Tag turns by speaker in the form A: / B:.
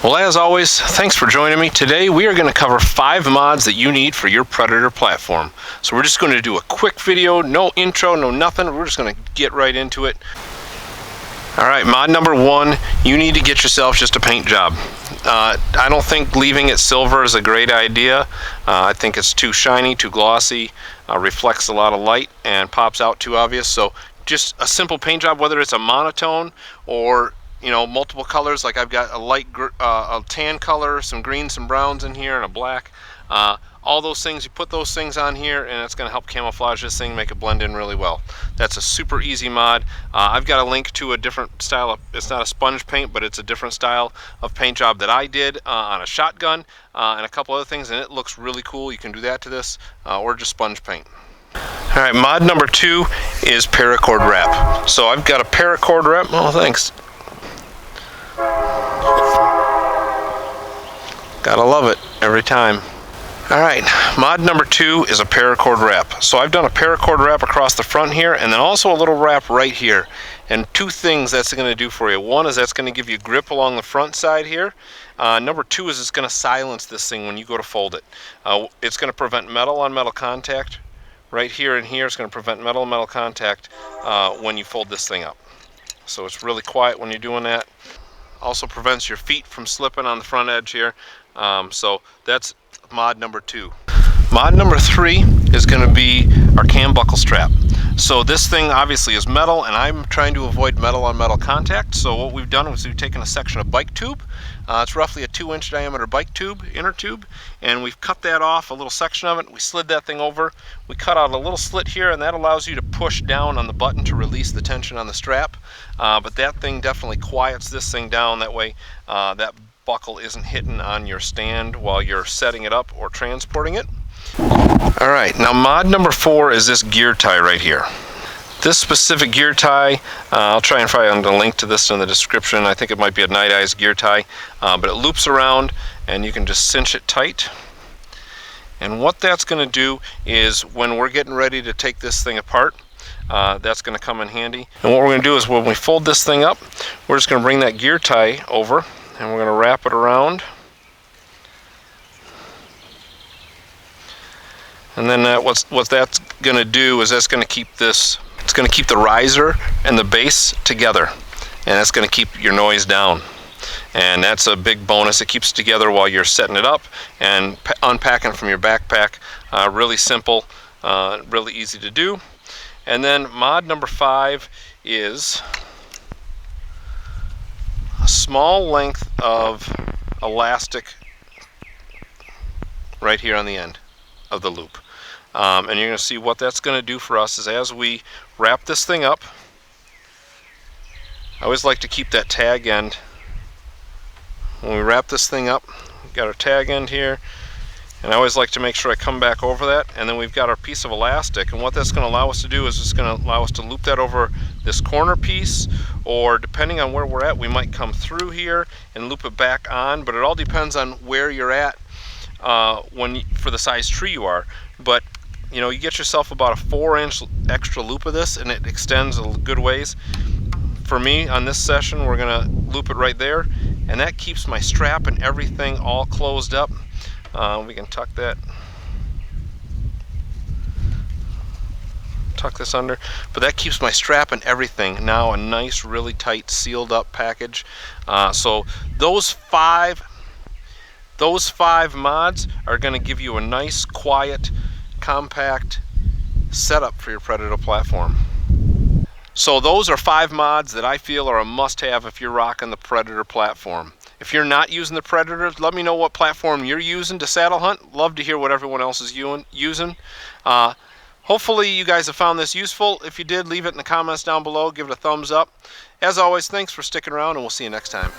A: Well, as always, thanks for joining me. Today we are going to cover 5 mods that you need for your Predator platform. So we're just going to do a quick video, no intro, no nothing. We're just going to get right into it. Alright, mod number 1, you need to get yourself just a paint job. I don't think leaving it silver is a great idea. I think it's too shiny, too glossy, reflects a lot of light, and pops out too obvious. So just a simple paint job, whether it's a monotone or multiple colors. Like I've got a tan color, some greens, some browns in here, and a black. All those things, you put those things on here and it's going to help camouflage this thing, make it blend in really well. That's a super easy mod. I've got a link to a different style of, it's not a sponge paint, but it's a different style of paint job that I did on a shotgun and a couple other things, and it looks really cool. You can do that to this or just sponge paint. Alright, mod number 2 is Parachord Wrap. So I've got a Parachord Wrap. Oh, thanks. Gotta love it every time. Alright, mod number 2 is a Parachord Wrap. So I've done a Parachord Wrap across the front here, and then also a little wrap right here. And 2 things that's going to do for you. One is that's going to give you grip along the front side here. Number 2 is it's going to silence this thing when you go to fold it. It's going to prevent metal on metal contact. Right here and here, it's going to prevent metal on metal contact when you fold this thing up. So it's really quiet when you're doing that. Also prevents your feet from slipping on the front edge here. So that's mod number 2. Mod number 3 is going to be our cam buckle strap. So this thing obviously is metal, and I'm trying to avoid metal on metal contact. So what we've done is we've taken a section of bike tube. It's roughly a 2-inch diameter bike tube, inner tube, and we've cut that off, a little section of it. We slid that thing over. We cut out a little slit here, and that allows you to push down on the button to release the tension on the strap. But that thing definitely quiets this thing down. That way that buckle isn't hitting on your stand while you're setting it up or transporting it. Alright, now mod number 4 is this gear tie right here. This specific gear tie, I'll try and find a link to this in the description. I think it might be a Night Eyes gear tie, but it loops around and you can just cinch it tight. And what that's going to do is when we're getting ready to take this thing apart, that's going to come in handy. And what we're going to do is when we fold this thing up, we're just going to bring that gear tie over and we're going to wrap it around. And then what that's going to do is that's going to keep this, it's going to keep the riser and the base together, and that's going to keep your noise down. And that's a big bonus. It keeps it together while you're setting it up and unpacking from your backpack. Really simple, really easy to do. And then mod number 5 is a small length of elastic right here on the end of the loop. And you're going to see what that's going to do for us is as we wrap this thing up, I always like to keep that tag end. When we wrap this thing up, we've got our tag end here, and I always like to make sure I come back over that, and then we've got our piece of elastic, and what that's going to allow us to do is it's going to allow us to loop that over this corner piece, or depending on where we're at, we might come through here and loop it back on, but it all depends on where you're at for the size tree you are. But you get yourself about a 4-inch extra loop of this, and it extends a good ways. For me, on this session, we're going to loop it right there, and that keeps my strap and everything all closed up. We can tuck this under, but that keeps my strap and everything now a nice, really tight, sealed up package. So those five mods are going to give you a nice, quiet, compact setup for your Predator platform. So those are 5 mods that I feel are a must-have if you're rocking the Predator platform. If you're not using the Predator, let me know what platform you're using to saddle hunt. Love to hear what everyone else is using. Hopefully you guys have found this useful. If you did, leave it in the comments down below. Give it a thumbs up. As always, thanks for sticking around, and we'll see you next time.